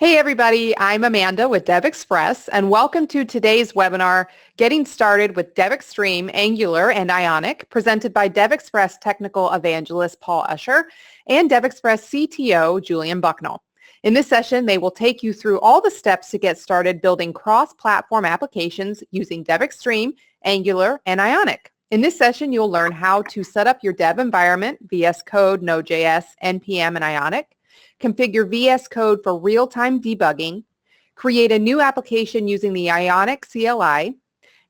Hey everybody, I'm Amanda with DevExpress and welcome to today's webinar, Getting Started with DevExtreme, Angular, and Ionic, presented by DevExpress Technical Evangelist Paul Usher and DevExpress CTO Julian Bucknall. In this session, they will take you through all the steps to get started building cross-platform applications using DevExtreme, Angular, and Ionic. In this session, you'll learn how to set up your dev environment, VSCode, NodeJS, NPM, and Ionic, configure VSCode for real-time debugging, create a new application using the Ionic CLI,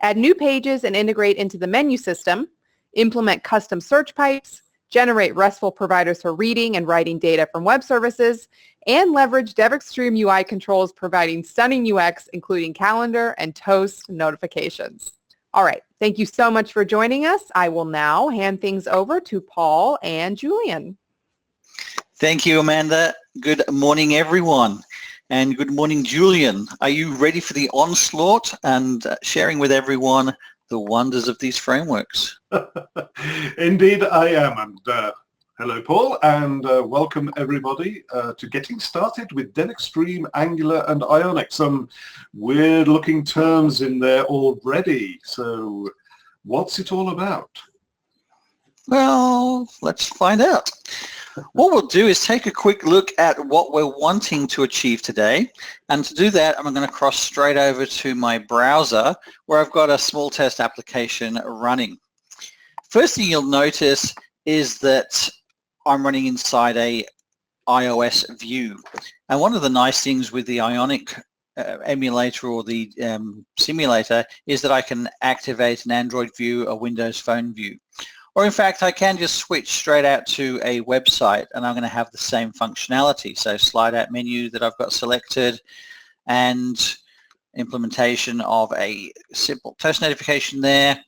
add new pages and integrate into the menu system, implement custom search pipes, generate RESTful providers for reading and writing data from web services, and leverage DevExtreme UI controls providing stunning UX, including calendar and toast notifications. All right, thank you so much for joining us. I will now hand things over to Paul and Julian. Thank you, Amanda. Good morning, everyone. And good morning, Julian. Are you ready for the onslaught and sharing with everyone the wonders of these frameworks? Indeed, I am. And hello, Paul, and welcome everybody to Getting Started with DevExtreme, Angular, and Ionic. Some weird-looking terms in there already. So what's it all about? Well, let's find out. What we'll do is take a quick look at what we're wanting to achieve today. And to do that, I'm going to cross straight over to my browser where I've got a small test application running. First thing you'll notice is that I'm running inside a iOS view. And one of the nice things with the Ionic emulator or the simulator is that I can activate an Android view, a Windows Phone view. Or in fact, I can just switch straight out to a website and I'm going to have the same functionality. So slide out menu that I've got selected and implementation of a simple toast notification there,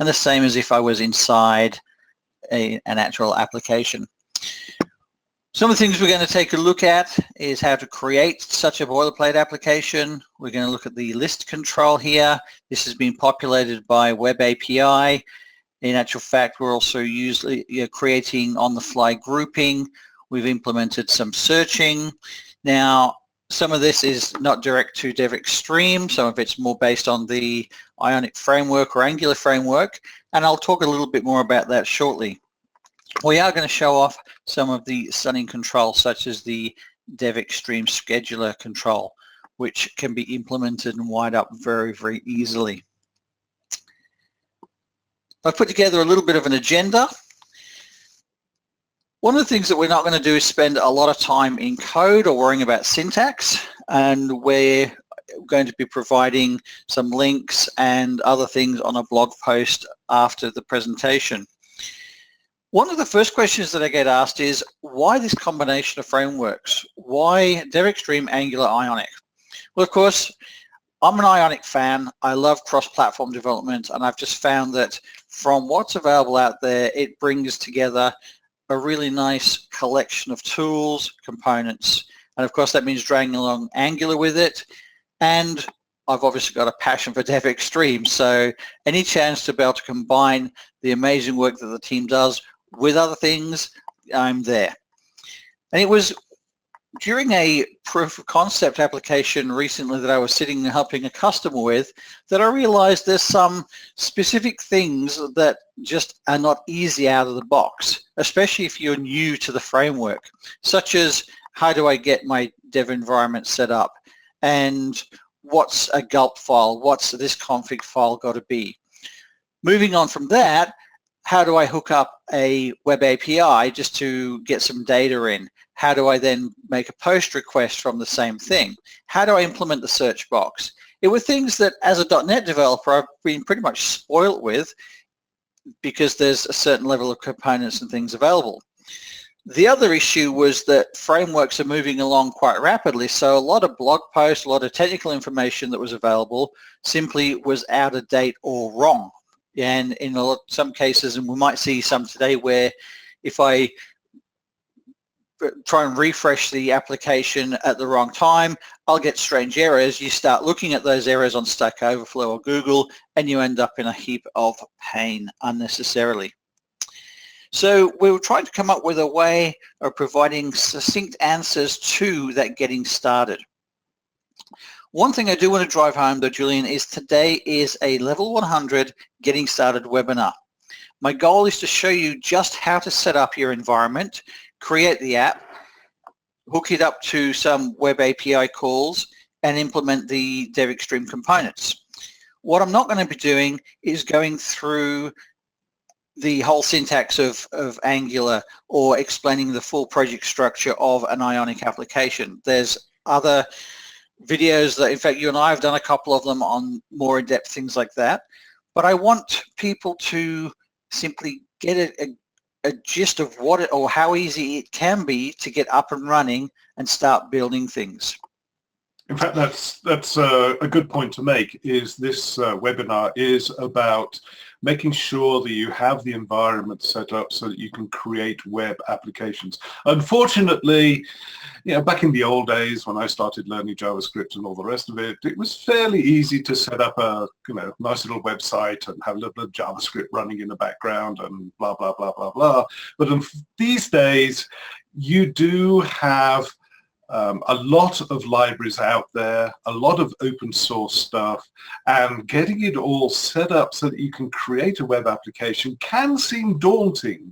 and the same as if I was inside an actual application. Some of the things we're going to take a look at is how to create such a boilerplate application. We're going to look at the list control here. This has been populated by Web API. In actual fact, we're also usually creating on-the-fly grouping. We've implemented some searching. Now, some of this is not direct to DevExtreme. Some of it's more based on the Ionic framework or Angular framework, and I'll talk a little bit more about that shortly. We are going to show off some of the stunning controls, such as the DevExtreme scheduler control, which can be implemented and wired up very, very easily. I've put together a little bit of an agenda. One of the things that we're not going to do is spend a lot of time in code or worrying about syntax, and we're going to be providing some links and other things on a blog post after the presentation. One of the first questions that I get asked is, why this combination of frameworks? Why DevExtreme, Angular, Ionic? Well, of course, I'm an Ionic fan. I love cross-platform development, and I've just found that from what's available out there, it brings together a really nice collection of tools, components, and of course that means dragging along Angular with it. And I've obviously got a passion for DevExtreme, so any chance to be able to combine the amazing work that the team does with other things, I'm there. And it was during a proof of concept application recently that I was sitting and helping a customer with that I realized there's some specific things that just are not easy out of the box, especially if you're new to the framework, such as how do I get my dev environment set up, and what's a gulp file, what's this config file got to be. Moving on from that, how do I hook up a web API just to get some data in? How do I then make a post request from the same thing? How do I implement the search box? It were things that as a .NET developer I've been pretty much spoiled with because there's a certain level of components and things available. The other issue was that frameworks are moving along quite rapidly, so a lot of blog posts, a lot of technical information that was available simply was out of date or wrong. And in some cases, and we might see some today, where if I try and refresh the application at the wrong time, I'll get strange errors. You start looking at those errors on Stack Overflow or Google, and you end up in a heap of pain unnecessarily. So we were trying to come up with a way of providing succinct answers to that getting started. One thing I do want to drive home though, Julian, is today is a level 100 getting started webinar. My goal is to show you just how to set up your environment, create the app, hook it up to some web API calls, and implement the DevExtreme components. What I'm not going to be doing is going through the whole syntax of Angular or explaining the full project structure of an Ionic application. There's other videos that, in fact, you and I have done a couple of them on more in-depth things like that. But I want people to simply get a gist of what it, or how easy it can be to get up and running and start building things. In fact, that's a good point to make, is this webinar is about making sure that you have the environment set up so that you can create web applications. Unfortunately, back in the old days when I started learning JavaScript and all the rest of it, it was fairly easy to set up a nice little website and have a little bit of JavaScript running in the background and blah, blah, blah, blah, blah. But these days, you do have a lot of libraries out there, a lot of open source stuff, and getting it all set up so that you can create a web application can seem daunting.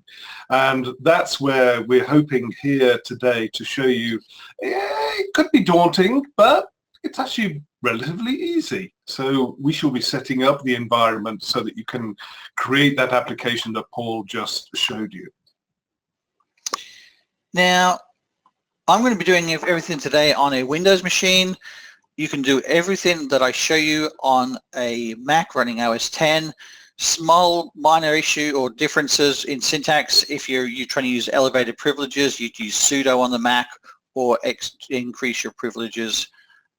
And that's where we're hoping here today to show you, it could be daunting, but it's actually relatively easy. So we shall be setting up the environment so that you can create that application that Paul just showed you. Now, I'm going to be doing everything today on a Windows machine. You can do everything that I show you on a Mac running OS 10. Small minor issue or differences in syntax. If you're trying to use elevated privileges, you'd use sudo on the Mac, or increase your privileges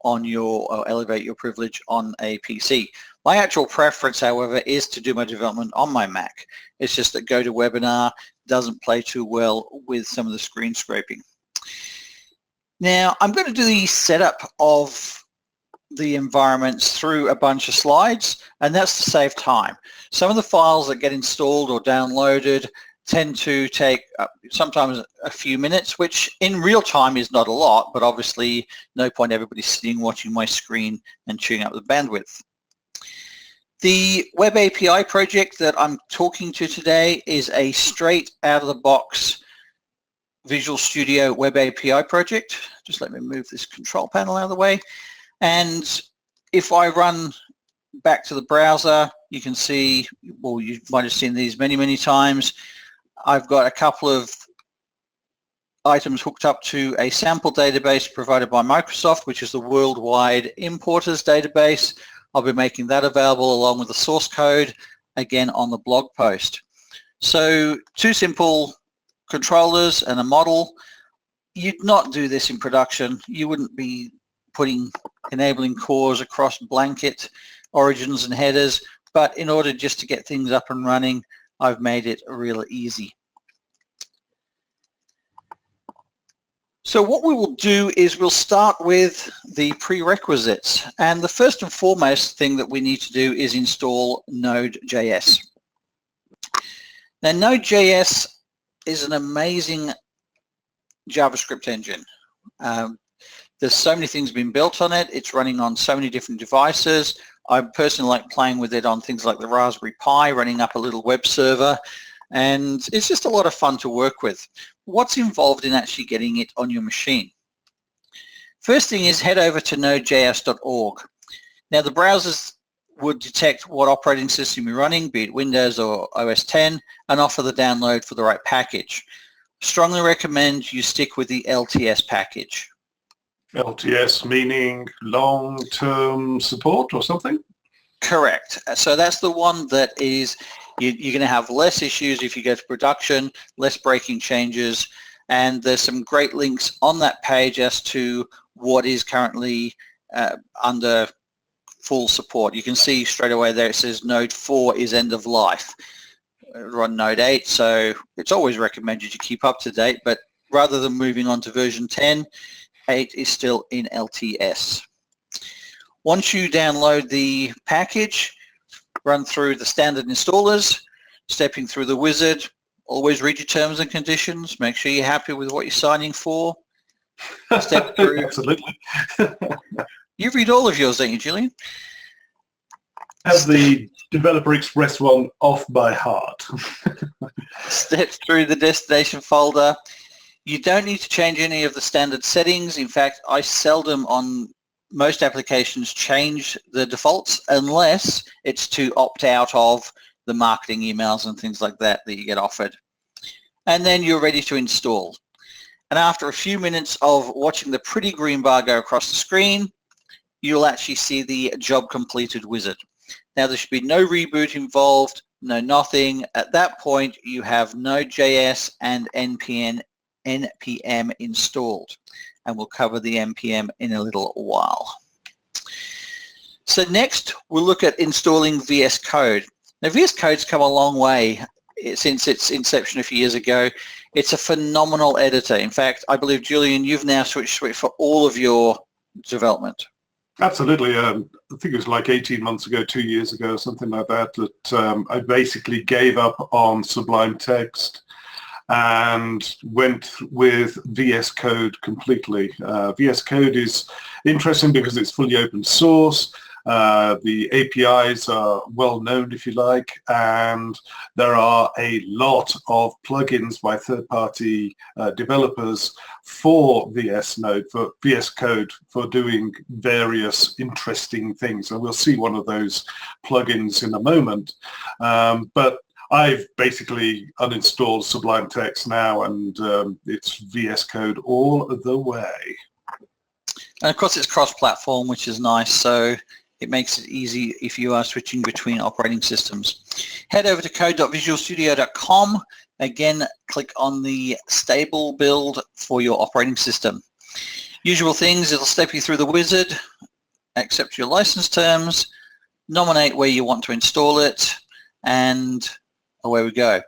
on or elevate your privilege on a PC. My actual preference, however, is to do my development on my Mac. It's just that GoToWebinar doesn't play too well with some of the screen scraping. Now, I'm going to do the setup of the environments through a bunch of slides, and that's to save time. Some of the files that get installed or downloaded tend to take sometimes a few minutes, which in real time is not a lot, but obviously no point everybody sitting watching my screen and chewing up the bandwidth. The Web API project that I'm talking to today is a straight out of the box Visual Studio Web API project. Just let me move this control panel out of the way. And if I run back to the browser, you can see, well, you might have seen these many, many times. I've got a couple of items hooked up to a sample database provided by Microsoft, which is the worldwide importers database. I'll be making that available along with the source code, again on the blog post. So two simple controllers and a model. You'd not do this in production. You wouldn't be enabling cores across blanket origins and headers, but in order just to get things up and running, I've made it real easy. So what we will do is we'll start with the prerequisites, and the first and foremost thing that we need to do is install NodeJS. Now, NodeJS is an amazing JavaScript engine. There's so many things being built on it. It's running on so many different devices. I personally like playing with it on things like the Raspberry Pi, running up a little web server, and it's just a lot of fun to work with. What's involved in actually getting it on your machine? First thing is head over to nodejs.org. Now, the browsers would detect what operating system you're running, be it Windows or OS 10, and offer the download for the right package. Strongly recommend you stick with the LTS package. LTS meaning long-term support or something? Correct. So that's the one that is, you're going to have less issues if you go to production, less breaking changes, and there's some great links on that page as to what is currently under full support. You can see straight away there it says Node 4 is end of life. We're on Node 8, so it's always recommended you keep up to date, but rather than moving on to version 10, 8 is still in LTS. Once you download the package, run through the standard installers, stepping through the wizard, always read your terms and conditions, make sure you're happy with what you're signing for. Step through. Absolutely. You read all of yours, don't you, Julian? Have the Developer Express one off by heart. Step through the destination folder. You don't need to change any of the standard settings. In fact, I seldom on most applications change the defaults unless it's to opt out of the marketing emails and things like that that you get offered. And then you're ready to install. And after a few minutes of watching the pretty green bar go across the screen, you'll actually see the job completed wizard. Now there should be no reboot involved, no nothing. At that point you have Node.js and NPM installed, and we'll cover the NPM in a little while. So next we'll look at installing VS Code. Now VS Code's come a long way since its inception a few years ago. It's a phenomenal editor. In fact, I believe, Julian, you've now switched to it for all of your development. Absolutely. I think it was like 18 months ago, 2 years ago, something like that, that I basically gave up on Sublime Text and went with VS Code completely. VS Code is interesting because it's fully open source. The APIs are well known, if you like, and there are a lot of plugins by third-party developers for VS Code for doing various interesting things. And we'll see one of those plugins in a moment. But I've basically uninstalled Sublime Text now, and it's VS Code all the way. And of course it's cross-platform, which is nice, so it makes it easy if you are switching between operating systems. Head over to code.visualstudio.com. Again, click on the stable build for your operating system. Usual things, it'll step you through the wizard, accept your license terms, nominate where you want to install it, and away we go.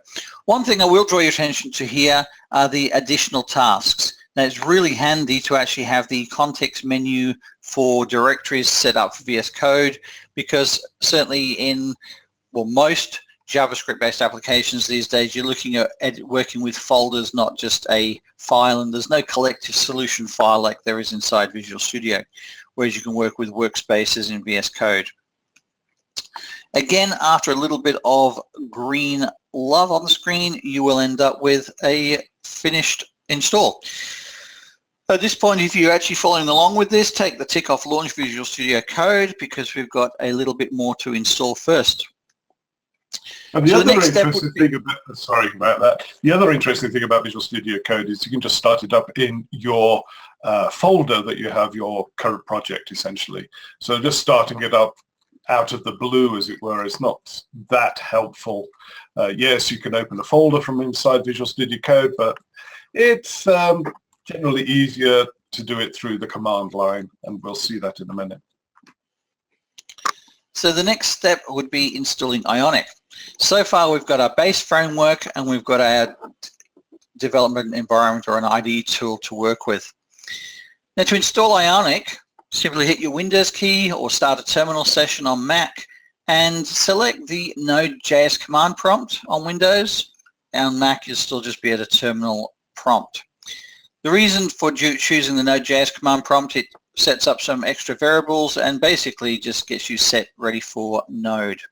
One thing I will draw your attention to here are the additional tasks. Now it's really handy to actually have the context menu for directories set up for VS Code, because certainly in, well, most JavaScript-based applications these days, you're looking at working with folders, not just a file, and there's no collective solution file like there is inside Visual Studio, whereas you can work with workspaces in VS Code. Again, after a little bit of green love on the screen, you will end up with a finished install. At this point, if you're actually following along with this, take the tick off Launch Visual Studio Code, because we've got a little bit more to install first. And the other interesting thing about, sorry about that, the other interesting thing about Visual Studio Code is you can just start it up in your folder that you have your current project, essentially. So just starting it up out of the blue, as it were, is not that helpful. Yes, you can open a folder from inside Visual Studio Code, but it's generally easier to do it through the command line, and we'll see that in a minute. So the next step would be installing Ionic. So far we've got our base framework and we've got our development environment or an IDE tool to work with. Now to install Ionic, simply hit your Windows key or start a terminal session on Mac and select the NodeJS command prompt on Windows. On Mac you'll still just be at a terminal prompt. The reason for choosing the Node.js command prompt, it sets up some extra variables and basically just gets you set ready for Node.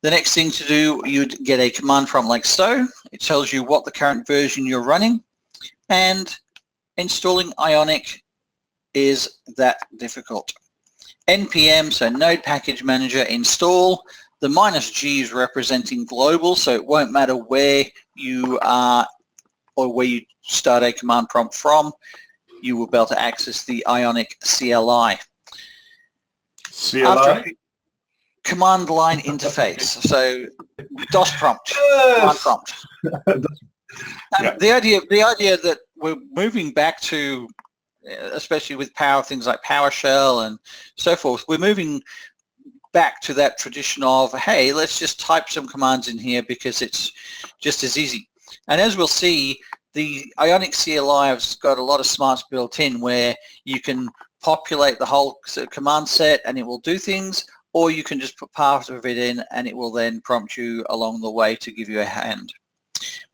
The next thing to do, you'd get a command prompt like so. It tells you what the current version you're running, and installing Ionic is that difficult. NPM, so Node Package Manager, install. The -G is representing global, so it won't matter where you are or where you start a command prompt from, you will be able to access the Ionic CLI. CLI? Command line interface. So DOS prompt, command prompt. Yeah. The idea that we're moving back to, especially with things like PowerShell and so forth, we're moving back to that tradition of, hey, let's just type some commands in here because it's just as easy. And as we'll see, the Ionic CLI has got a lot of smarts built in where you can populate the whole command set and it will do things, or you can just put part of it in and it will then prompt you along the way to give you a hand.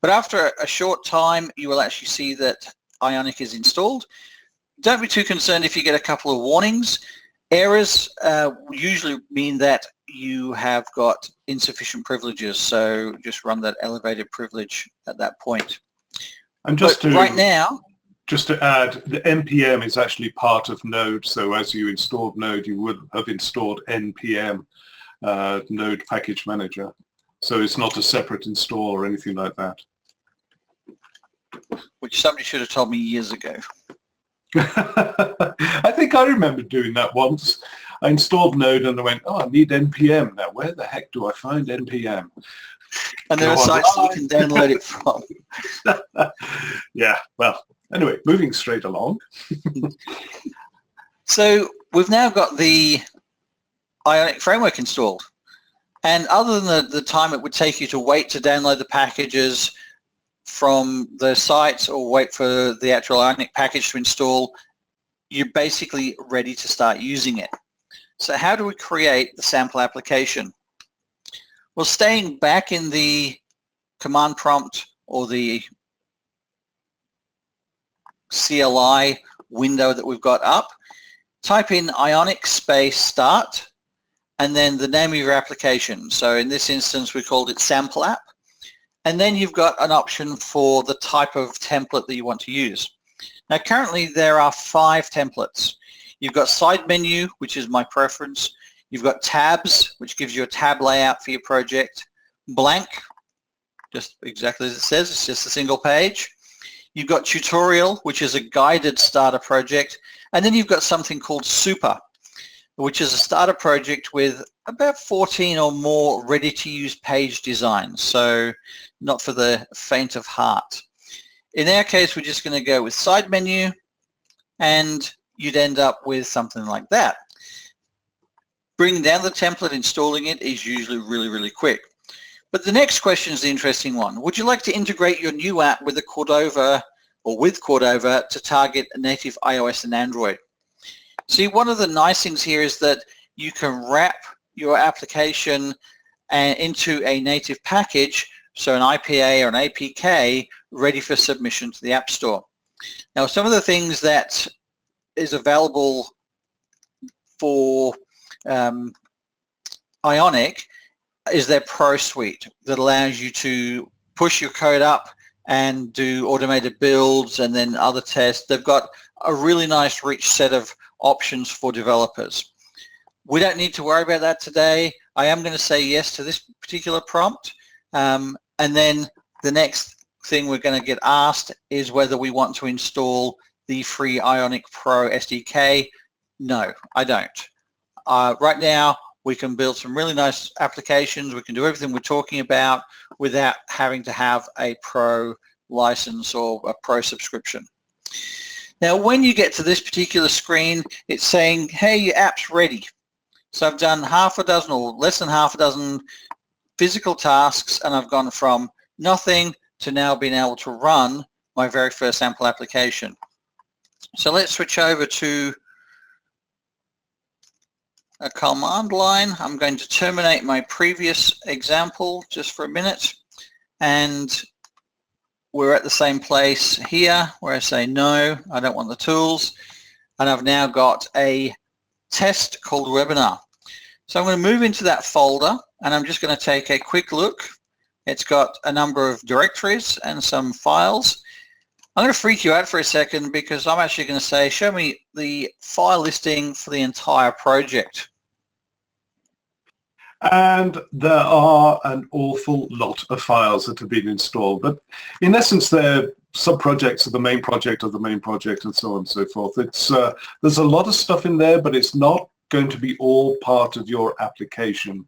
But after a short time, you will actually see that Ionic is installed. don't be too concerned if you get a couple of warnings. Errors usually mean that you have got insufficient privileges, so just run that elevated privilege at that point. And just right now, just to add, the npm is actually part of Node, so as you installed Node, you would have installed npm, Node Package Manager. So it's not a separate install or anything like that. Which somebody should have told me years ago. I think I remember doing that once. I installed Node and I went, oh, I need npm. Now, where the heck do I find npm? And there are sites that you can download it from. Yeah, well, anyway, moving straight along. So we've now got the Ionic framework installed. And other than the time it would take you to wait to download the packages from the sites or wait for the actual Ionic package to install, you're basically ready to start using it. So how do we create the sample application? Well, staying back in the command prompt or the CLI window that we've got up, type in Ionic space start and then the name of your application. So in this instance, we called it sample app. And then you've got an option for the type of template that you want to use. Now, currently there are 5 templates. You've got side menu, which is my preference. You've got tabs, which gives you a tab layout for your project. Blank, just exactly as it says, it's just a single page. You've got tutorial, which is a guided starter project. And then you've got something called super, which is a starter project with about 14 or more ready-to-use page designs, so not for the faint of heart. In our case, we're just going to go with side menu, and you'd end up with something like that. Bringing down the template, installing it is usually really, really quick. But the next question is the interesting one. Would you like to integrate your new app with the Cordova or with Cordova to target native iOS and Android? See, one of the nice things here is that you can wrap your application into a native package, so an IPA or an APK, ready for submission to the App Store. Now, some of the things that is available for Ionic is their Pro Suite that allows you to push your code up and do automated builds and then other tests. They've got a really nice rich set of options for developers. We don't need to worry about that today. I am going to say yes to this particular prompt, and then the next thing we're going to get asked is whether we want to install the free Ionic Pro SDK. No, I don't. Right now we can build some really nice applications. We can do everything we're talking about without having to have a Pro license or a Pro subscription. Now, when you get to this particular screen, it's saying, hey, your app's ready. So I've done half a dozen or less than half a dozen physical tasks, and I've gone from nothing to now being able to run my very first sample application. So let's switch over to a command line. I'm going to terminate my previous example just for a minute, and we're at the same place here where I say no, I don't want the tools, and I've now got a test called webinar. So I'm going to move into that folder, and I'm just going to take a quick look. It's got a number of directories and some files. I'm going to freak you out for a second because I'm actually going to say, show me the file listing for the entire project. And there are an awful lot of files that have been installed, but in essence they're sub-projects of the main project of the main project and so on and so forth. It's there's a lot of stuff in there, but it's not going to be all part of your application.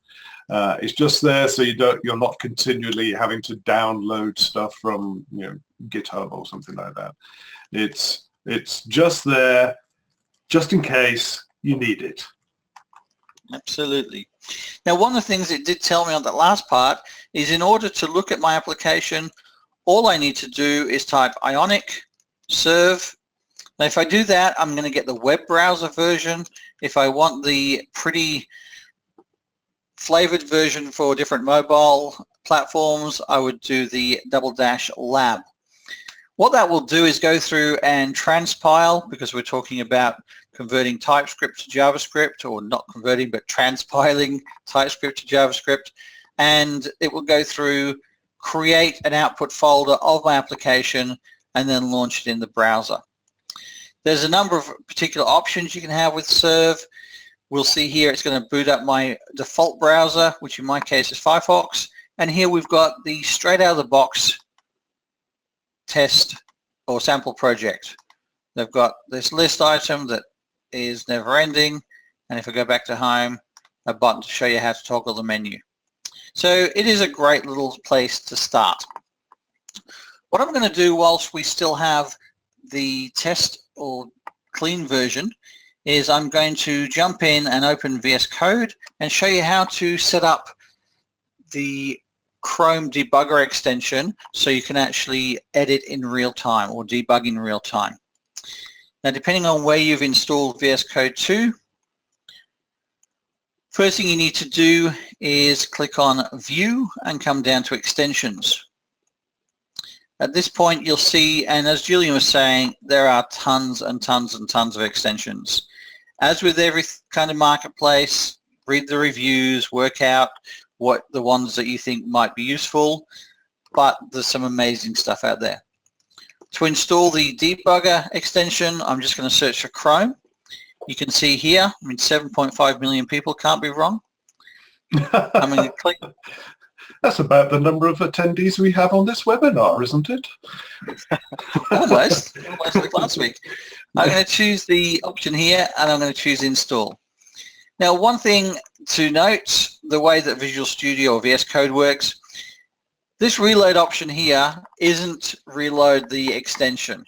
It's just there so you're not continually having to download stuff from GitHub or something like that. It's just there just in case you need it. Absolutely. Now, one of the things it did tell me on that last part is in order to look at my application, all I need to do is type Ionic serve. Now, if I do that, I'm going to get the web browser version. If I want the pretty flavored version for different mobile platforms, I would do the /lab. What that will do is go through and transpile, because we're talking about converting TypeScript to JavaScript, or not converting but transpiling TypeScript to JavaScript, and it will go through, create an output folder of my application, and then launch it in the browser. There's a number of particular options you can have with Serve. We'll see here it's going to boot up my default browser, which in my case is Firefox, and here we've got the straight out of the box test or sample project. They've got this list item that is never ending, and if I go back to home, a button to show you how to toggle the menu. So it is a great little place to start. What I'm going to do whilst we still have the test or clean version is I'm going to jump in and open VS Code and show you how to set up the Chrome debugger extension so you can actually edit in real time or debug in real time. Now, depending on where you've installed VS Code to, first thing you need to do is click on View and come down to Extensions. At this point you'll see, and as Julian was saying, there are tons and tons and tons of extensions. As with every kind of marketplace, read the reviews, work out what the ones that you think might be useful, but there's some amazing stuff out there. To install the debugger extension, I'm just going to search for Chrome. You can see here, I mean, 7.5 million people, can't be wrong. I'm going to click. That's about the number of attendees we have on this webinar, isn't it? almost like last week. I'm going to choose the option here, and I'm going to choose Install. Now, one thing to note, the way that Visual Studio or VS Code works, this reload option here isn't reload the extension.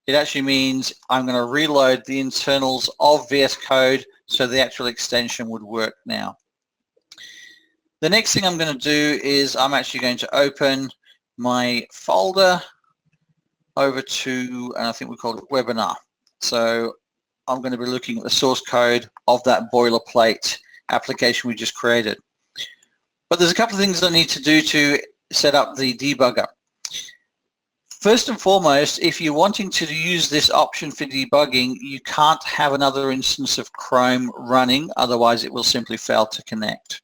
It actually means I'm going to reload the internals of VS Code so the actual extension would work now. The next thing I'm going to do is I'm actually going to open my folder over to, and I think we called it Webinar. So I'm going to be looking at the source code of that boilerplate application we just created. But there's a couple of things I need to do to set up the debugger. First and foremost, if you're wanting to use this option for debugging, you can't have another instance of Chrome running, otherwise it will simply fail to connect.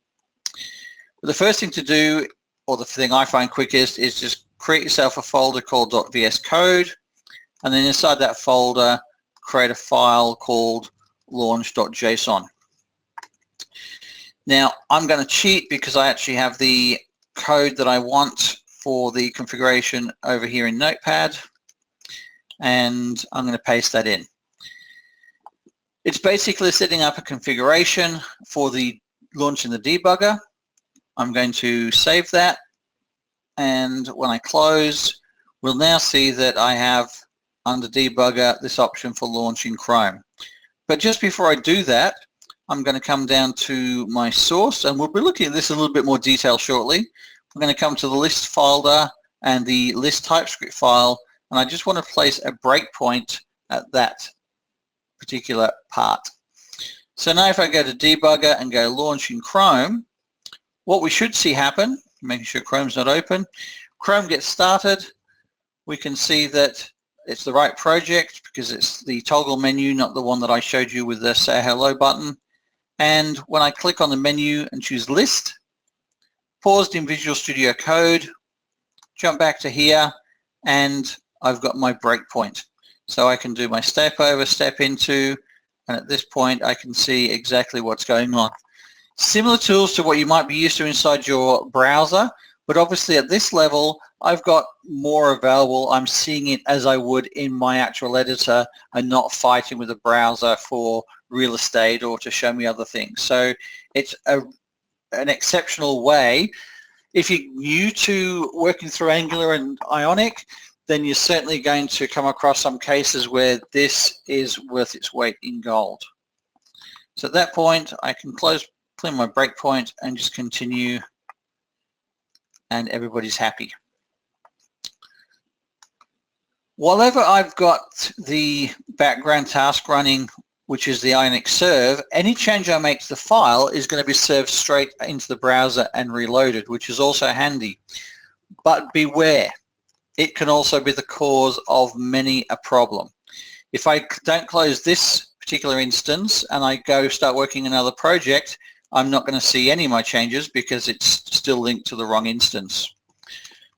But the first thing to do, or the thing I find quickest, is just create yourself a folder called .vscode, and then inside that folder create a file called launch.json. Now I'm going to cheat because I actually have the code that I want for the configuration over here in Notepad, and I'm going to paste that in. It's basically setting up a configuration for the launching the debugger. I'm going to save that, and when I close, we'll now see that I have under debugger this option for launching Chrome. But just before I do that, I'm going to come down to my source, and we'll be looking at this in a little bit more detail shortly. I'm going to come to the list folder and the list TypeScript file, and I just want to place a breakpoint at that particular part. So now if I go to debugger and go launch in Chrome, what we should see happen, making sure Chrome's not open, Chrome gets started. We can see that it's the right project because it's the toggle menu, not the one that I showed you with the say hello button. And when I click on the menu and choose list, paused in Visual Studio Code, jump back to here, and I've got my breakpoint. So I can do my step over, step into, and at this point I can see exactly what's going on. Similar tools to what you might be used to inside your browser, but obviously at this level I've got more available. I'm seeing it as I would in my actual editor and not fighting with a browser for real estate or to show me other things. So it's an exceptional way. If you're new to working through Angular and Ionic, then you're certainly going to come across some cases where this is worth its weight in gold. So at that point I can clear my breakpoint and just continue, and everybody's happy. Whenever I've got the background task running, which is the Ionic serve, any change I make to the file is going to be served straight into the browser and reloaded, which is also handy. But beware, it can also be the cause of many a problem. If I don't close this particular instance and I go start working another project, I'm not going to see any of my changes because it's still linked to the wrong instance.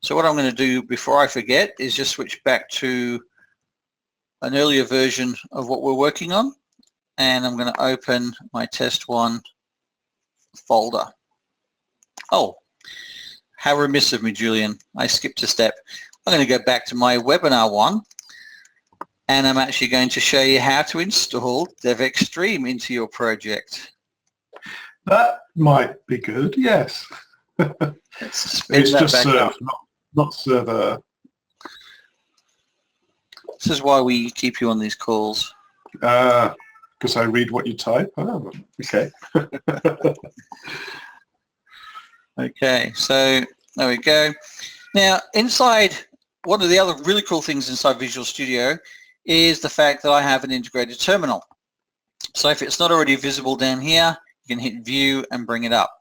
So what I'm going to do before I forget is just switch back to an earlier version of what we're working on, and I'm going to open my test1 folder. Oh, how remiss of me, Julian. I skipped a step. I'm going to go back to my webinar one, and I'm actually going to show you how to install DevExtreme into your project. That might be good, yes. It's just serve, not server. This is why we keep you on these calls. Because I read what you type? Oh, okay. Okay, so there we go. Now, inside, one of the other really cool things inside Visual Studio is the fact that I have an integrated terminal. So if it's not already visible down here, you can hit View and bring it up.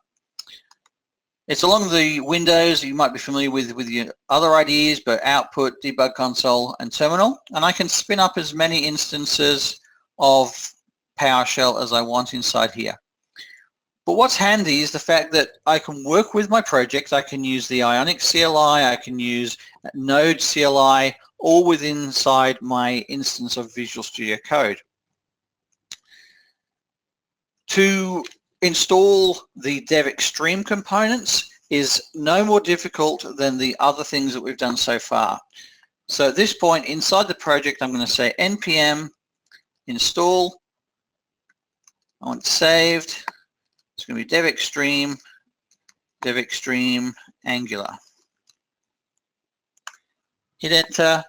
It's along the windows you might be familiar with your other IDEs, but Output, Debug Console, and Terminal. And I can spin up as many instances of PowerShell as I want inside here. But what's handy is the fact that I can work with my project. I can use the Ionic CLI, I can use Node CLI, all within inside my instance of Visual Studio Code. To install the DevExtreme components is no more difficult than the other things that we've done so far. So at this point inside the project, I'm going to say npm install. I want it saved. It's going to be DevExtreme, DevExtreme Angular. Hit enter,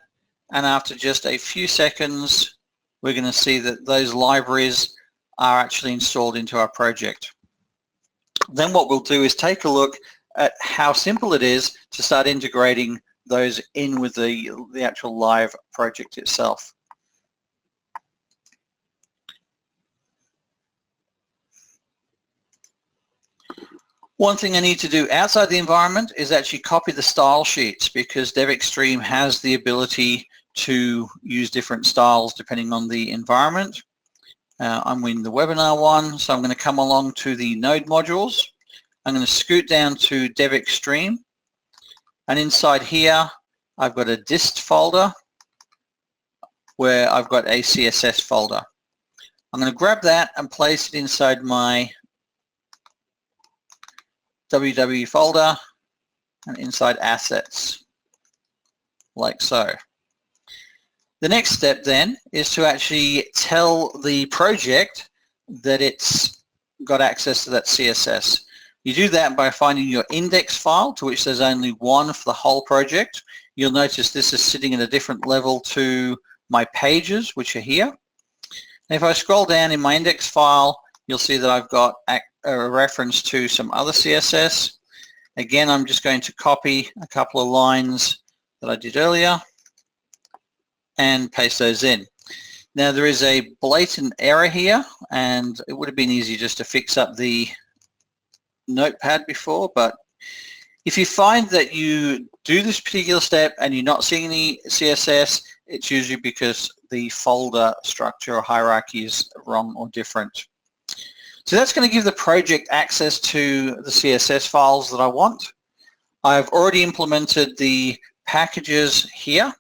and after just a few seconds, we're going to see that those libraries are actually installed into our project. Then what we'll do is take a look at how simple it is to start integrating those in with the actual live project itself. One thing I need to do outside the environment is actually copy the style sheets, because DevExtreme has the ability to use different styles depending on the environment. I'm in the webinar one, so I'm going to come along to the node modules. I'm going to scoot down to DevExtreme, and inside here I've got a dist folder where I've got a CSS folder. I'm going to grab that and place it inside my WW folder and inside assets, like so. The next step then is to actually tell the project that it's got access to that CSS. You do that by finding your index file, to which there's only one for the whole project. You'll notice this is sitting at a different level to my pages, which are here. And if I scroll down in my index file, you'll see that I've got a reference to some other CSS. Again, I'm just going to copy a couple of lines that I did earlier and paste those in. Now there is a blatant error here, and it would have been easy just to fix up the notepad before, but if you find that you do this particular step and you're not seeing any CSS, it's usually because the folder structure or hierarchy is wrong or different. So that's going to give the project access to the CSS files that I want. I've already implemented the packages here,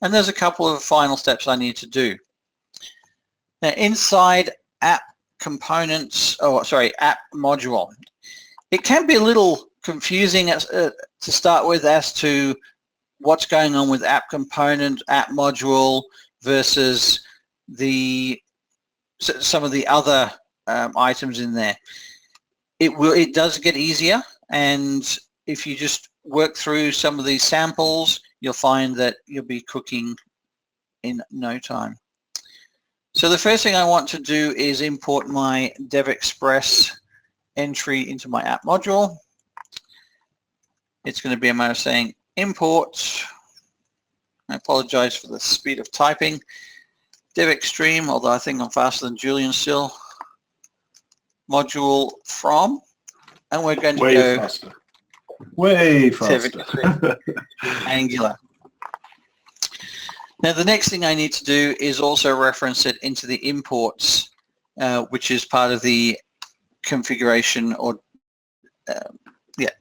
and there's a couple of final steps I need to do. Now inside app components, app module, it can be a little confusing to start with as to what's going on with app component, app module versus some of the other items in there. It does get easier, and if you just work through some of these samples, you'll find that you'll be cooking in no time. So the first thing I want to do is import my DevExpress entry into my app module. It's going to be a matter of saying import. I apologize for the speed of typing. DevExtreme, although I think I'm faster than Julian still. Module from, and we're going to go faster. Way faster. Angular. Now the next thing I need to do is also reference it into the imports, which is part of the configuration or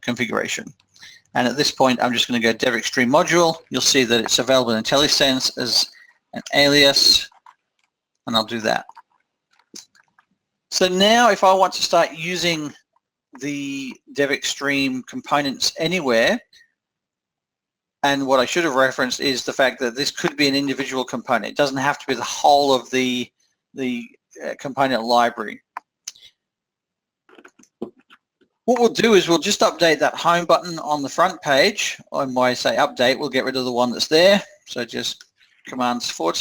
configuration. And at this point, I'm just going to go DevExtreme module. You'll see that it's available in IntelliSense as an alias, and I'll do that. So now if I want to start using the DevExtreme components anywhere, and what I should have referenced is the fact that this could be an individual component. It doesn't have to be the whole of the component library. What we'll do is we'll just update that home button on the front page. And when I say update, we'll get rid of the one that's there. So just commands / or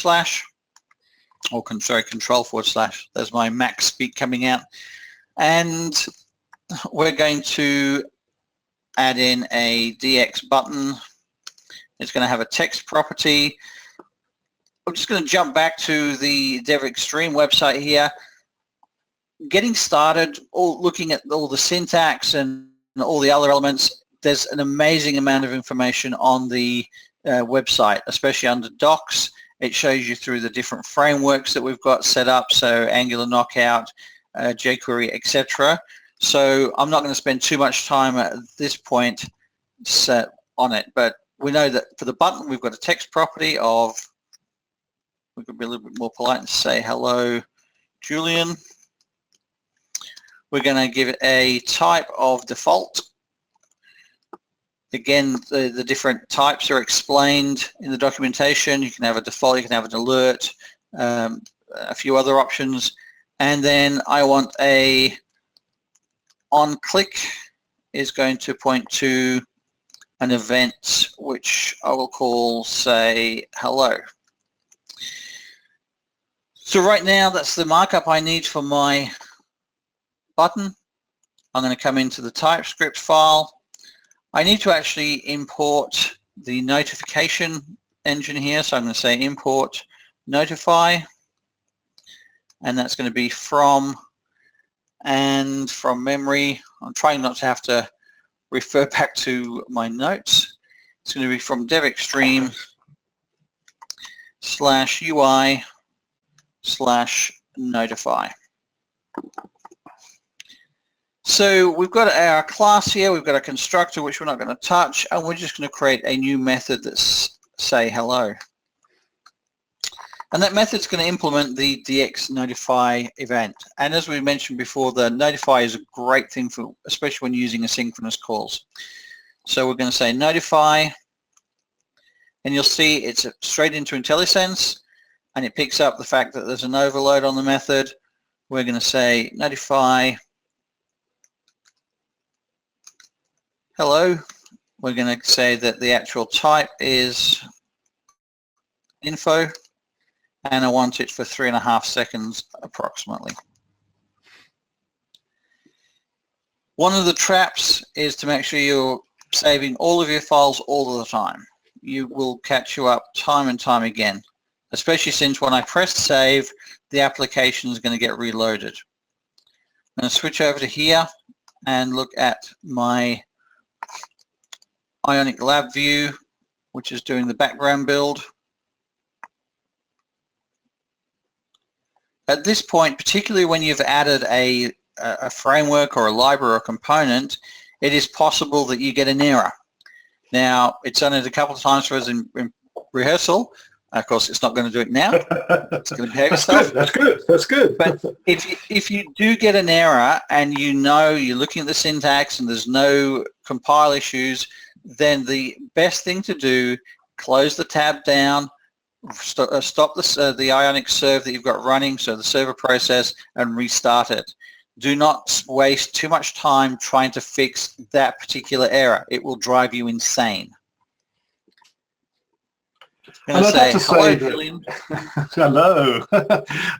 control /. There's my Mac speak coming out. And we're going to add in a DX button. It's going to have a text property. I'm just going to jump back to the DevExtreme website here. Getting started, looking at all the syntax and all the other elements, there's an amazing amount of information on the website, especially under docs. It shows you through the different frameworks that we've got set up, so Angular Knockout, jQuery, etc. So I'm not going to spend too much time at this point set on it, but we know that for the button we've got a text property of, we could be a little bit more polite and say hello Julian. We're going to give it a type of default. Again, the different types are explained in the documentation. You can have a default, you can have an alert, a few other options. And then I want a onClick is going to point to an event which I will call, say, hello. So right now that's the markup I need for my button. I'm going to come into the TypeScript file. I need to actually import the notification engine here, so I'm going to say import notify, and that's going to be from memory. I'm trying not to have to refer back to my notes. It's going to be from DevExtreme /UI/notify. So we've got our class here, we've got a constructor which we're not going to touch, and we're just going to create a new method that's say hello. And that method's going to implement the DX notify event. And as we mentioned before, the notify is a great thing for, especially when using asynchronous calls. So we're going to say notify, and you'll see it's straight into IntelliSense, and it picks up the fact that there's an overload on the method. We're going to say notify hello. We're going to say that the actual type is info, and I want it for 3.5 seconds approximately. One of the traps is to make sure you're saving all of your files all of the time. You will catch you up time and time again, especially since when I press save, the application is going to get reloaded. I'm going to switch over to here and look at my Ionic Lab view, which is doing the background build. At this point, particularly when you've added a framework or a library or a component, it is possible that you get an error. Now, it's done it a couple of times for us in rehearsal. Of course, it's not going to do it now. It's going to behave itself. That's good. That's good. But if you do get an error and you know you're looking at the syntax and there's no compile issues, then the best thing to do, close the tab down, stop the Ionic serve that you've got running, so the server process, and restart it. Do not waste too much time trying to fix that particular error. It will drive you insane. And I'd have to say that, Julian. hello.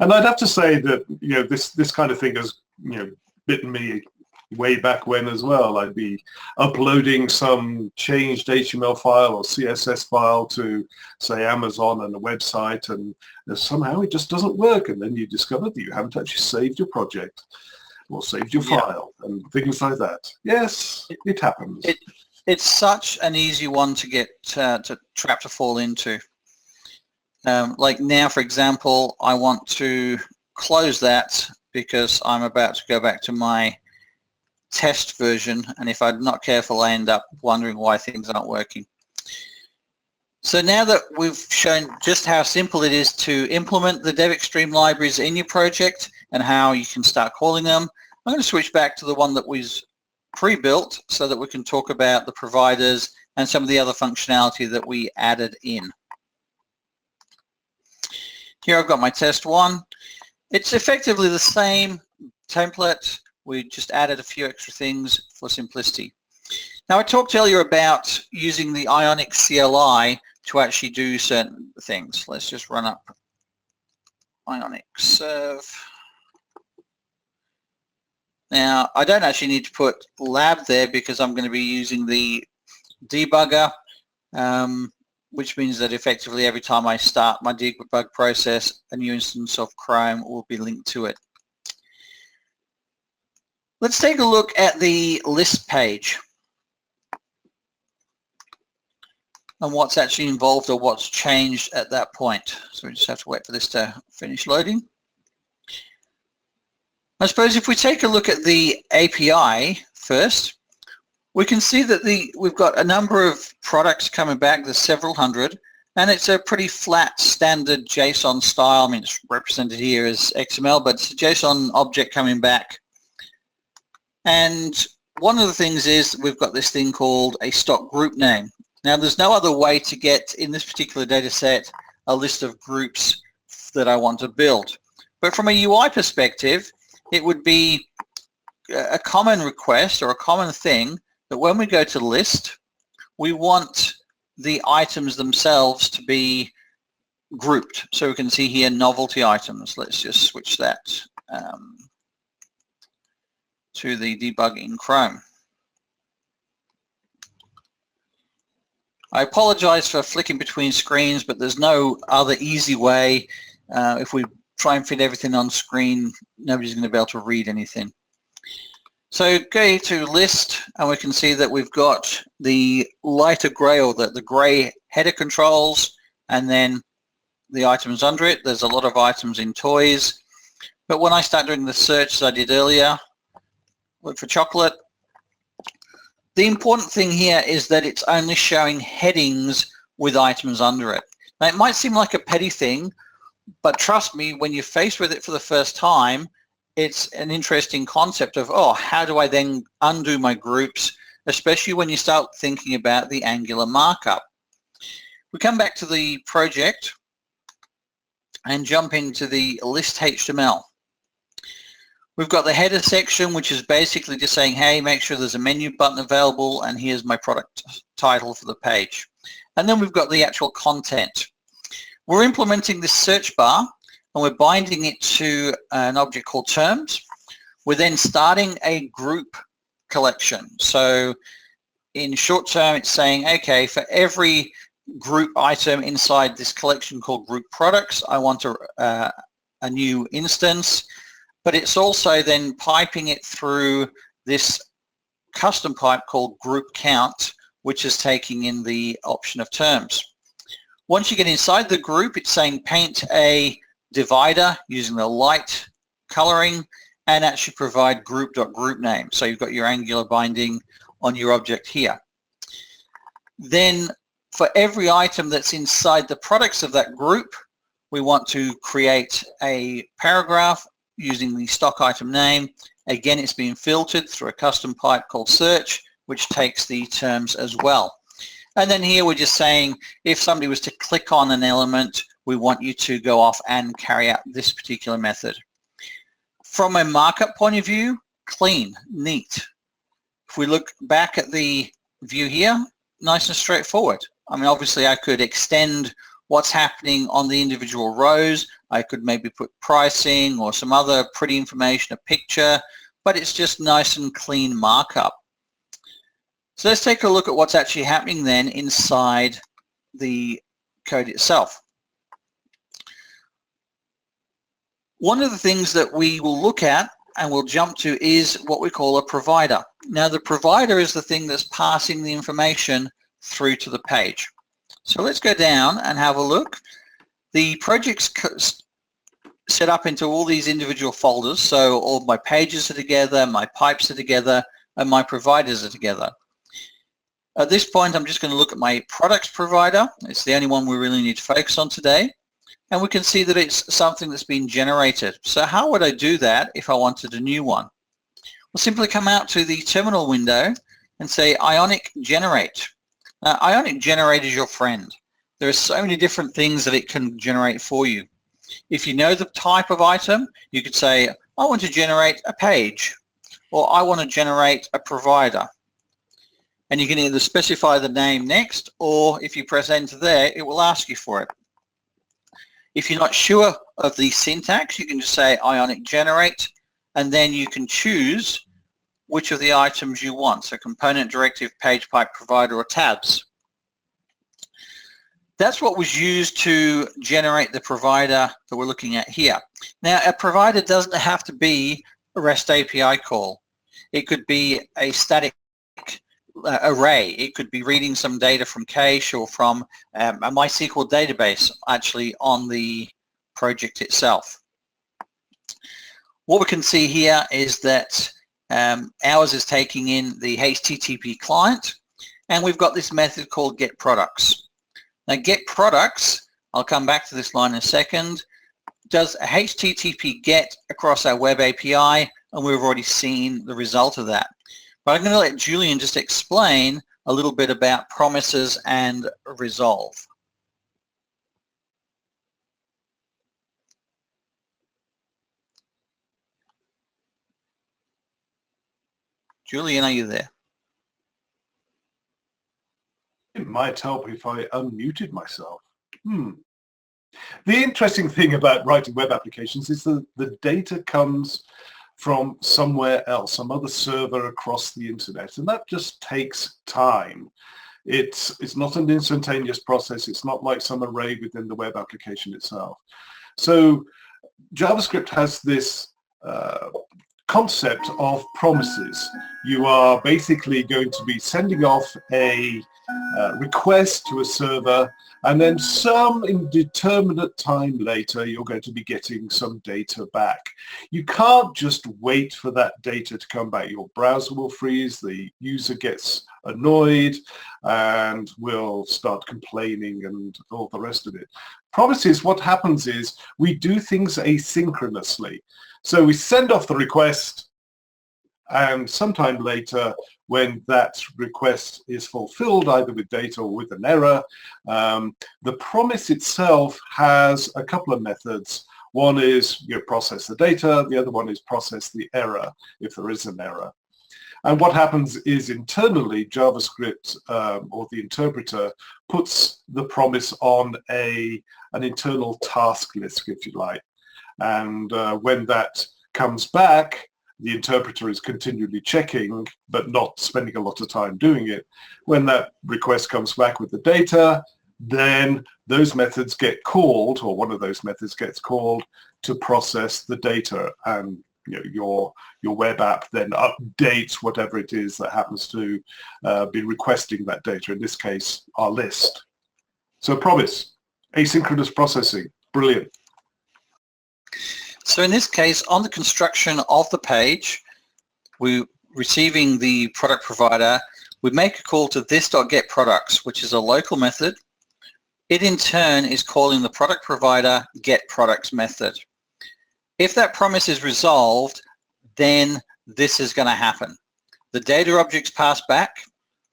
And I'd have to say that, you know, this kind of thing has, you know, bitten me way back when as well. I'd be uploading some changed HTML file or CSS file to, say, Amazon and a website, and somehow it just doesn't work. And then you discover that you haven't actually saved your project or saved your file and things like that. Yes, it happens. It's such an easy one to get trap to fall into. Like now, for example, I want to close that because I'm about to go back to my test version, and if I'm not careful, I end up wondering why things aren't working. So now that we've shown just how simple it is to implement the DevExtreme libraries in your project and how you can start calling them, I'm going to switch back to the one that was pre-built so that we can talk about the providers and some of the other functionality that we added in. Here I've got my test one. It's effectively the same template. We just added a few extra things for simplicity. Now, I talked earlier about using the Ionic CLI to actually do certain things. Let's just run up Ionic serve. Now, I don't actually need to put lab there because I'm going to be using the debugger, which means that effectively every time I start my debug process, a new instance of Chrome will be linked to it. Let's take a look at the list page and what's actually involved or what's changed at that point. So we just have to wait for this to finish loading. I suppose if we take a look at the API first, we can see that we've got a number of products coming back. There's several hundred, and it's a pretty flat standard JSON style. I mean, it's represented here as XML, but it's a JSON object coming back. And one of the things is we've got this thing called a stock group name. Now, there's no other way to get, in this particular data set, a list of groups that I want to build. But from a UI perspective, it would be a common request or a common thing that when we go to list, we want the items themselves to be grouped. So we can see here novelty items. Let's just switch that to the debugging in Chrome. I apologize for flicking between screens, but there's no other easy way. If we try and fit everything on screen, nobody's going to be able to read anything. So go to list, and we can see that we've got the lighter gray or the gray header controls, and then the items under it. There's a lot of items in toys. But when I start doing the search as I did earlier, look for chocolate, the important thing here is that it's only showing headings with items under it. Now, it might seem like a petty thing, but trust me, when you're faced with it for the first time, it's an interesting concept of, oh, how do I then undo my groups, especially when you start thinking about the Angular markup. We come back to the project and jump into the list HTML. We've got the header section, which is basically just saying, hey, make sure there's a menu button available, and here's my product title for the page. And then we've got the actual content. We're implementing this search bar, and we're binding it to an object called terms. We're then starting a group collection. So in short term, it's saying, okay, for every group item inside this collection called group products, I want a new instance. But it's also then piping it through this custom pipe called group count, which is taking in the option of terms. Once you get inside the group, it's saying paint a divider using the light coloring and actually provide group.group name. So you've got your Angular binding on your object here. Then for every item that's inside the products of that group, we want to create a paragraph using the stock item name. Again, it's being filtered through a custom pipe called search, which takes the terms as well. And then here we're just saying, if somebody was to click on an element, we want you to go off and carry out this particular method. From a markup point of view, clean, neat. If we look back at the view here, nice and straightforward. I mean, obviously I could extend what's happening on the individual rows. I could maybe put pricing or some other pretty information, a picture, but it's just nice and clean markup. So let's take a look at what's actually happening then inside the code itself. One of the things that we will look at and we'll jump to is what we call a provider. Now, the provider is the thing that's passing the information through to the page. So let's go down and have a look. The project's set up into all these individual folders, so all my pages are together, my pipes are together, and my providers are together. At this point, I'm just going to look at my products provider. It's the only one we really need to focus on today. And we can see that it's something that's been generated. So how would I do that if I wanted a new one? We'll simply come out to the terminal window and say Ionic Generate. Now, Ionic Generate is your friend. There are so many different things that it can generate for you. If you know the type of item, you could say, I want to generate a page, or I want to generate a provider. And you can either specify the name next, or if you press enter there, it will ask you for it. If you're not sure of the syntax, you can just say Ionic Generate, and then you can choose which of the items you want. So component, directive, page, pipe, provider, or tabs. That's what was used to generate the provider that we're looking at here. Now, a provider doesn't have to be a REST API call. It could be a static array. It could be reading some data from cache or from a MySQL database actually on the project itself. What we can see here is that ours is taking in the HTTP client, and we've got this method called getProducts. Now getProducts, I'll come back to this line in a second, does a HTTP get across our web API, and we've already seen the result of that. But I'm going to let Julian just explain a little bit about promises and resolve. Julian, are you there? It might help if I unmuted myself. The interesting thing about writing web applications is that the data comes from somewhere else, some other server across the internet, and that just takes time. It's not an instantaneous process. It's not like some array within the web application itself. So JavaScript has this concept of promises. You are basically going to be sending off a request to a server, and then some indeterminate time later you're going to be getting some data back. You can't just wait for that data to come back. Your browser will freeze, the user gets annoyed and will start complaining and all the rest of it. Promises, what happens is we do things asynchronously. So we send off the request, and sometime later, when that request is fulfilled, either with data or with an error, the promise itself has a couple of methods. One is you process the data, the other one is process the error, if there is an error. And what happens is internally, JavaScript or the interpreter puts the promise on an internal task list, if you like. And when that comes back, the interpreter is continually checking, but not spending a lot of time doing it. When that request comes back with the data, then those methods get called, or one of those methods gets called to process the data, and your web app then updates whatever it is that happens to be requesting that data, in this case, our list. So promise, asynchronous processing, brilliant. So in this case, on the construction of the page, we're receiving the product provider, we make a call to this.getProducts, which is a local method. It in turn is calling the product provider getProducts method. If that promise is resolved, then this is going to happen. The data object's passed back,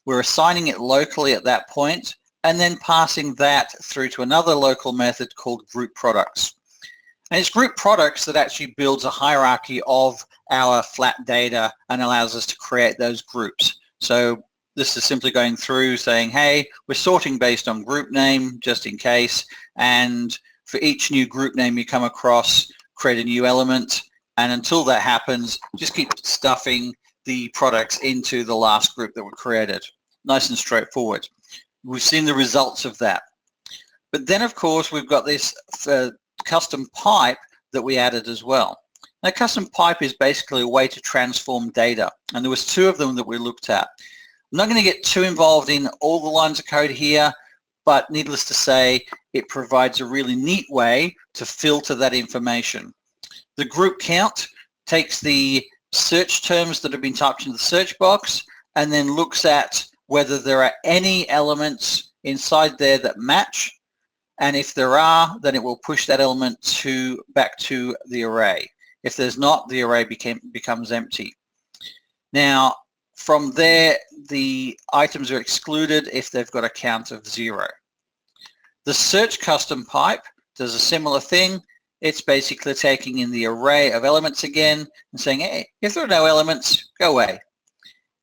we're assigning it locally at that point, and then passing that through to another local method called groupProducts. And it's groupProducts that actually builds a hierarchy of our flat data and allows us to create those groups. So this is simply going through saying, hey, we're sorting based on group name, just in case, and for each new group name you come across, create a new element, and until that happens, just keep stuffing the products into the last group that were created. Nice and straightforward. We've seen the results of that. But then, of course, we've got this custom pipe that we added as well. Now, custom pipe is basically a way to transform data, and there was two of them that we looked at. I'm not going to get too involved in all the lines of code here, but needless to say, it provides a really neat way to filter that information. The group count takes the search terms that have been typed into the search box and then looks at whether there are any elements inside there that match, and if there are, then it will push that element back to the array. If there's not, the array becomes empty. Now, from there, the items are excluded if they've got a count of 0. The search custom pipe does a similar thing. It's basically taking in the array of elements again and saying, hey, if there are no elements, go away.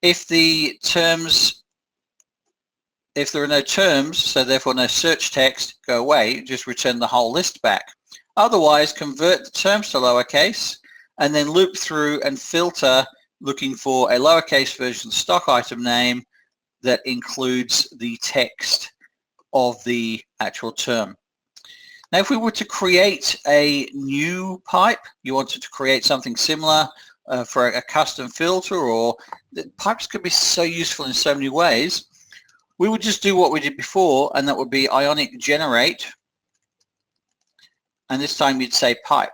If there are no terms, so therefore no search text, go away, just return the whole list back. Otherwise, convert the terms to lowercase and then loop through and filter looking for a lowercase version of the stock item name that includes the text of the actual term. Now, if we were to create a new pipe, you wanted to create something similar for a custom filter, or pipes could be so useful in so many ways, we would just do what we did before, and that would be Ionic generate, and this time you'd say pipe,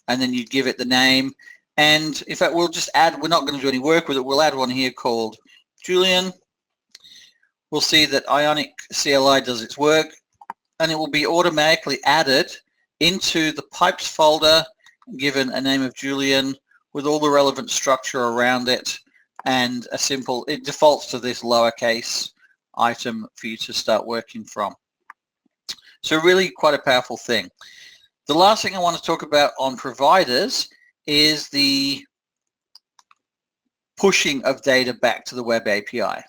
and then you'd give it the name. And in fact, we'll just add, we're not going to do any work with it, we'll add one here called Julian. We'll see that Ionic CLI does its work, and it will be automatically added into the pipes folder, given a name of Julian with all the relevant structure around it, and it defaults to this lowercase item for you to start working from. So really quite a powerful thing. The last thing I want to talk about on providers is the pushing of data back to the web API.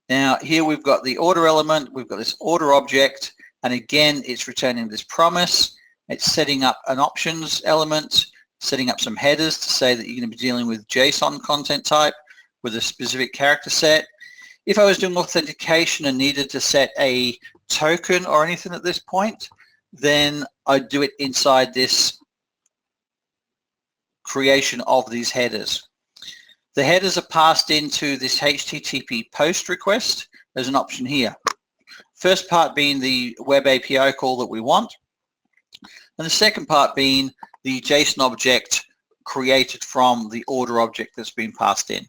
Now here we've got the order element, we've got this order object, and again it's returning this promise. It's setting up an options element, setting up some headers to say that you're going to be dealing with JSON content type with a specific character set. If I was doing authentication and needed to set a token or anything at this point, then I'd do it inside this creation of these headers. The headers are passed into this HTTP post request. There's an option here. First part being the web API call that we want, and the second part being the JSON object created from the order object that's been passed in.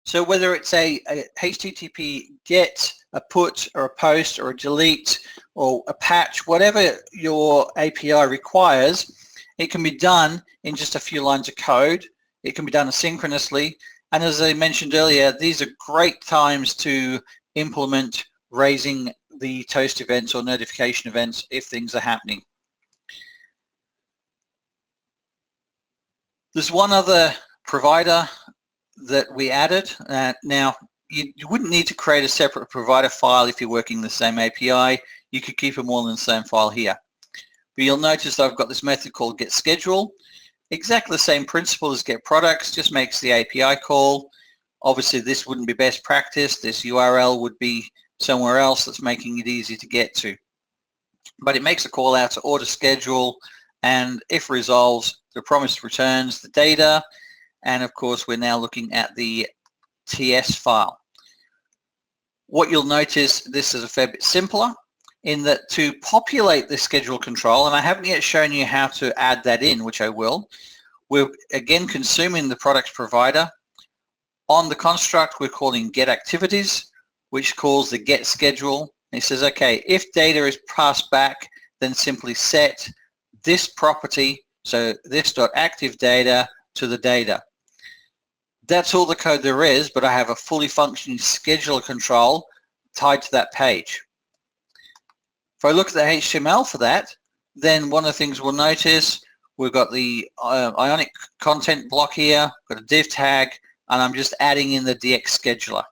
So whether it's a HTTP GET, a PUT, or a POST, or a DELETE, or a patch, whatever your API requires, it can be done in just a few lines of code. It can be done asynchronously. And as I mentioned earlier, these are great times to implement raising the toast events or notification events if things are happening. There's one other provider that we added. Now, you wouldn't need to create a separate provider file if you're working the same API. You could keep them all in the same file here. But you'll notice I've got this method called getSchedule. Exactly the same principle as getProducts, just makes the API call. Obviously, this wouldn't be best practice. This URL would be somewhere else that's making it easy to get to. But it makes a call out to order schedule, and if resolves, the promise returns the data. And of course, we're now looking at the TS file. What you'll notice, this is a fair bit simpler in that to populate the schedule control, and I haven't yet shown you how to add that in, which I will, we're again consuming the products provider. On the construct, we're calling getActivities, which calls the getSchedule. It says, okay, if data is passed back, then simply set this property, so this.activeData, to the data. That's all the code there is, but I have a fully functioning scheduler control tied to that page. If I look at the HTML for that, then one of the things we'll notice, we've got the Ionic content block here, got a div tag, and I'm just adding in the DX scheduler.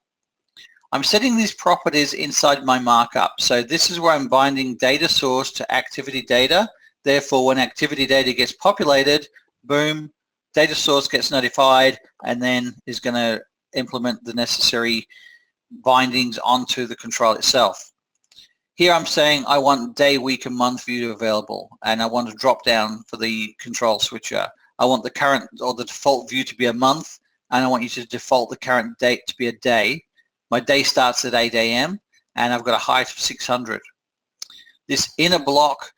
I'm setting these properties inside my markup. So this is where I'm binding data source to activity data. Therefore, when activity data gets populated, boom, data source gets notified and then is going to implement the necessary bindings onto the control itself. Here I'm saying I want day, week, and month view available, and I want a drop down for the control switcher. I want the current or the default view to be a month, and I want you to default the current date to be a day. my day starts at 8 a.m. and I've got a height of 600. This inner block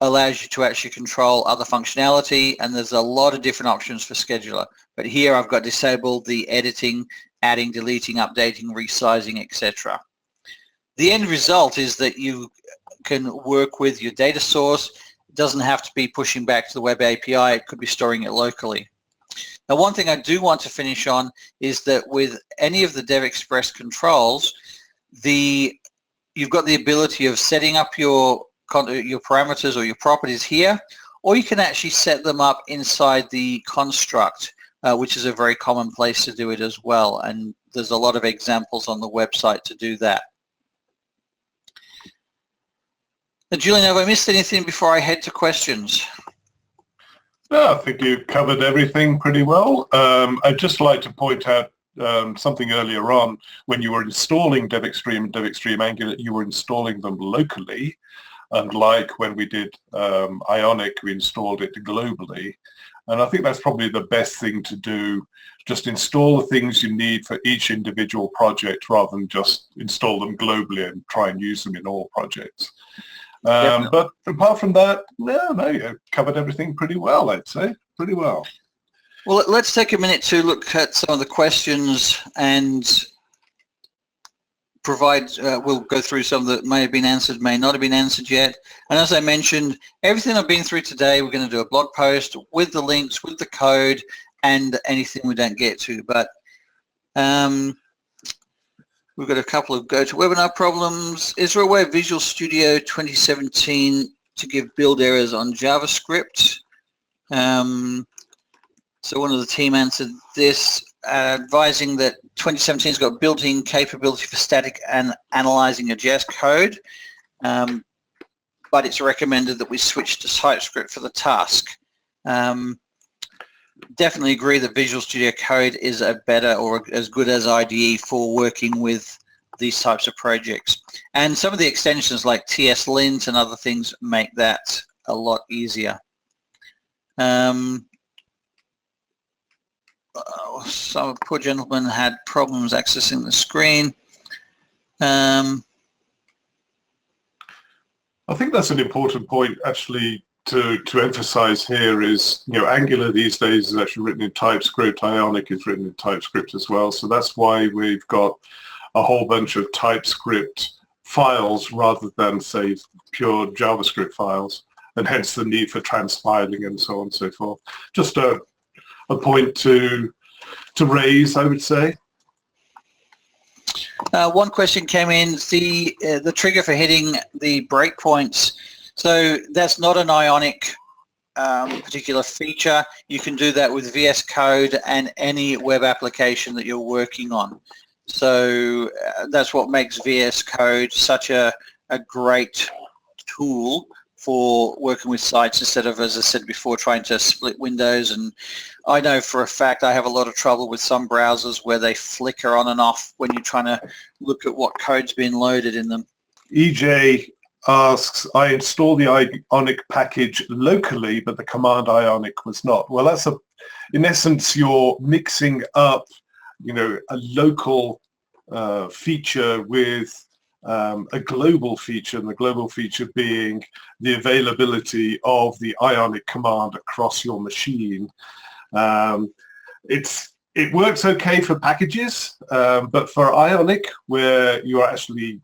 allows you to actually control other functionality, and there's a lot of different options for scheduler. But here I've got disabled the editing, adding, deleting, updating, resizing, etc. The end result is that you can work with your data source. It doesn't have to be pushing back to the web API. It could be storing it locally. Now, one thing I do want to finish on is that with any of the DevExpress controls, you've got the ability of setting up your parameters or your properties here, or you can actually set them up inside the construct, which is a very common place to do it as well. And there's a lot of examples on the website to do that. Now, Julian, have I missed anything before I head to questions? No, I think you covered everything pretty well. I'd just like to point out something earlier on. When you were installing DevExtreme and DevExtreme Angular, you were installing them locally. Unlike when we did Ionic, we installed it globally. And I think that's probably the best thing to do. Just install the things you need for each individual project rather than just install them globally and try and use them in all projects. But apart from that, no, you covered everything pretty well, I'd say. Pretty well. Well, let's take a minute to look at some of the questions and we'll go through some that may have been answered, may not have been answered yet. And as I mentioned, everything I've been through today, we're going to do a blog post with the links, with the code, and anything we don't get to. But we've got a couple of GoToWebinar problems. Is there a way of Visual Studio 2017 to give build errors on JavaScript? So one of the team answered this, advising that 2017's got built-in capability for static and analyzing a JS code, but it's recommended that we switch to TypeScript for the task. Definitely agree that Visual Studio Code is a better or as good as IDE for working with these types of projects. And some of the extensions like TS-lint and other things make that a lot easier. Some poor gentleman had problems accessing the screen. I think that's an important point actually to emphasize here is, Angular these days is actually written in TypeScript. Ionic is written in TypeScript as well. So that's why we've got a whole bunch of TypeScript files rather than, say, pure JavaScript files, and hence the need for transpiling and so on and so forth. Just a point to raise, I would say. One question came in, the trigger for hitting the breakpoints. So that's not an Ionic particular feature. You can do that with VS Code and any web application that you're working on. So that's what makes VS Code such a great tool for working with sites instead of, as I said before, trying to split windows. And I know for a fact I have a lot of trouble with some browsers where they flicker on and off when you're trying to look at what code's been loaded in them. EJ asks, I installed the Ionic package locally, but the command Ionic was not. Well, that's in essence, you're mixing up, a local feature with a global feature, and the global feature being the availability of the Ionic command across your machine. It works okay for packages, but for Ionic, where you are actually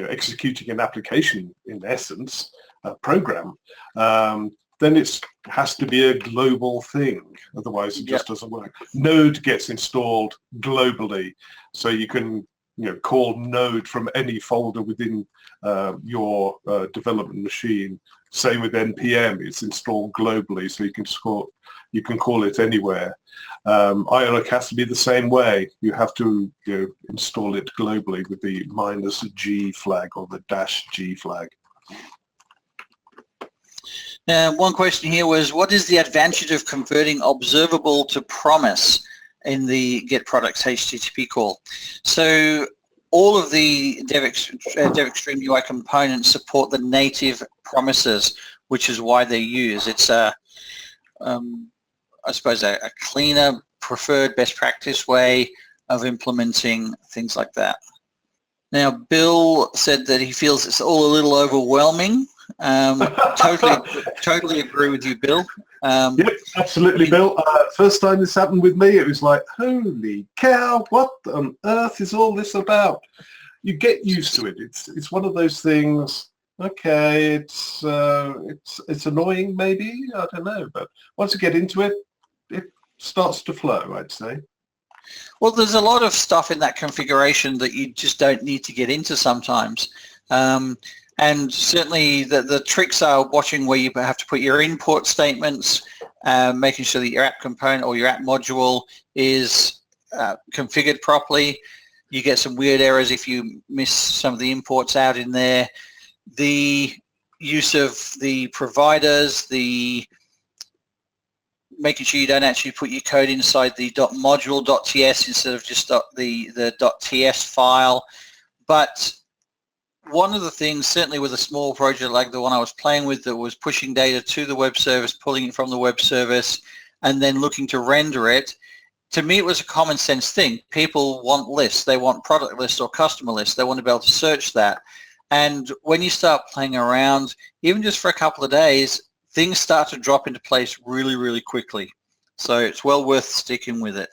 executing an application, in essence, a program, then it has to be a global thing. Otherwise, it just doesn't work. Node gets installed globally, so you can call Node from any folder within your development machine. Same with NPM; it's installed globally, so you can call it anywhere. Ionic has to be the same way. You have to install it globally with the -G flag or the -G flag. One question here was, what is the advantage of converting observable to promise in the get products HTTP call? So all of the DevExtreme UI components support the native promises, which is why they use. It's I suppose a cleaner, preferred best practice way of implementing things like that. Now, Bill said that he feels it's all a little overwhelming. Totally agree with you, Bill. Yep, absolutely, Bill. First time this happened with me, it was like, holy cow, what on earth is all this about? You get used to it. It's one of those things. Okay, it's annoying, maybe, I don't know, but once you get into it, it starts to flow, I'd say. Well, there's a lot of stuff in that configuration that you just don't need to get into sometimes. And certainly the tricks are watching where you have to put your import statements, making sure that your app component or your app module is configured properly. You get some weird errors if you miss some of the imports out in there. The use of the providers, making sure you don't actually put your code inside the .module.ts instead of just the .ts file. But one of the things, certainly with a small project like the one I was playing with that was pushing data to the web service, pulling it from the web service, and then looking to render it, to me it was a common sense thing. People want lists. They want product lists or customer lists. They want to be able to search that. And when you start playing around, even just for a couple of days, things start to drop into place really, really quickly. So it's well worth sticking with it.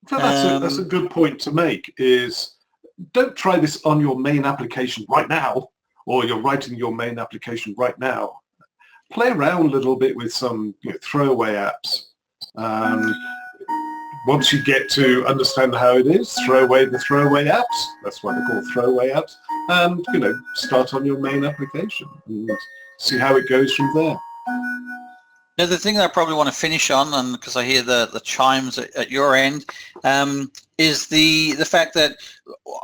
So that's a good point to make, is don't try this on your main application right now, or you're writing your main application right now. Play around a little bit with some throwaway apps. Once you get to understand how it is, throw away the throwaway apps. That's what they're called, throwaway apps. And, start on your main application and see how it goes from there. Now, the thing that I probably want to finish on, and because I hear the chimes at your end, is the fact that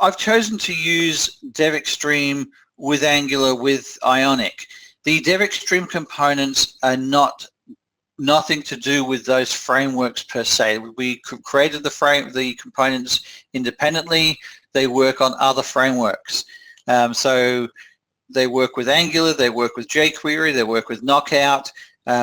I've chosen to use DevExtreme with Angular with Ionic. The DevExtreme components are nothing to do with those frameworks per se. We created the components independently. They work on other frameworks. So they work with Angular, they work with jQuery, they work with Knockout.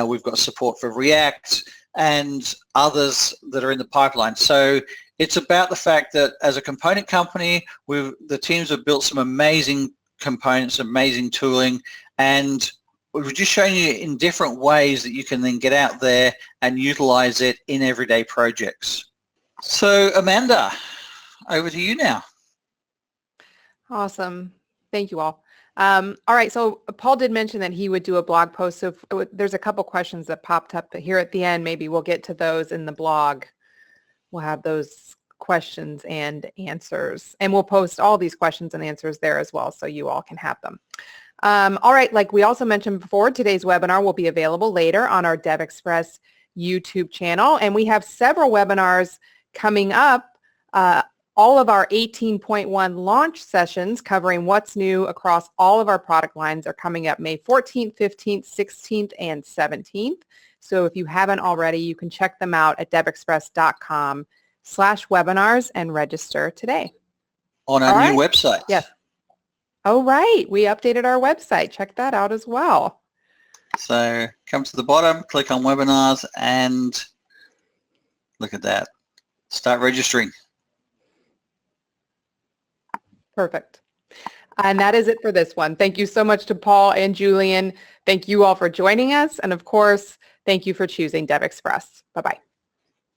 We've got support for React and others that are in the pipeline. So it's about the fact that as a component company, the teams have built some amazing components, amazing tooling, and we're just showing you in different ways that you can then get out there and utilize it in everyday projects. So Amanda, over to you now. Awesome. Thank you all. All right, so Paul did mention that he would do a blog post, so there's a couple questions that popped up here at the end. Maybe we'll get to those in the blog. We'll have those questions and answers, and we'll post all these questions and answers there as well, so you all can have them. All right, like we also mentioned before, today's webinar will be available later on our DevExpress YouTube channel, and we have several webinars coming up. All of our 18.1 launch sessions covering what's new across all of our product lines are coming up May 14th, 15th, 16th, and 17th. So if you haven't already, you can check them out at devexpress.com/webinars and register today. On our new website. Yes. Oh, right. We updated our website. Check that out as well. So come to the bottom, click on webinars, and look at that. Start registering. Perfect. And that is it for this one. Thank you so much to Paul and Julian. Thank you all for joining us. And of course, thank you for choosing DevExpress. Bye-bye.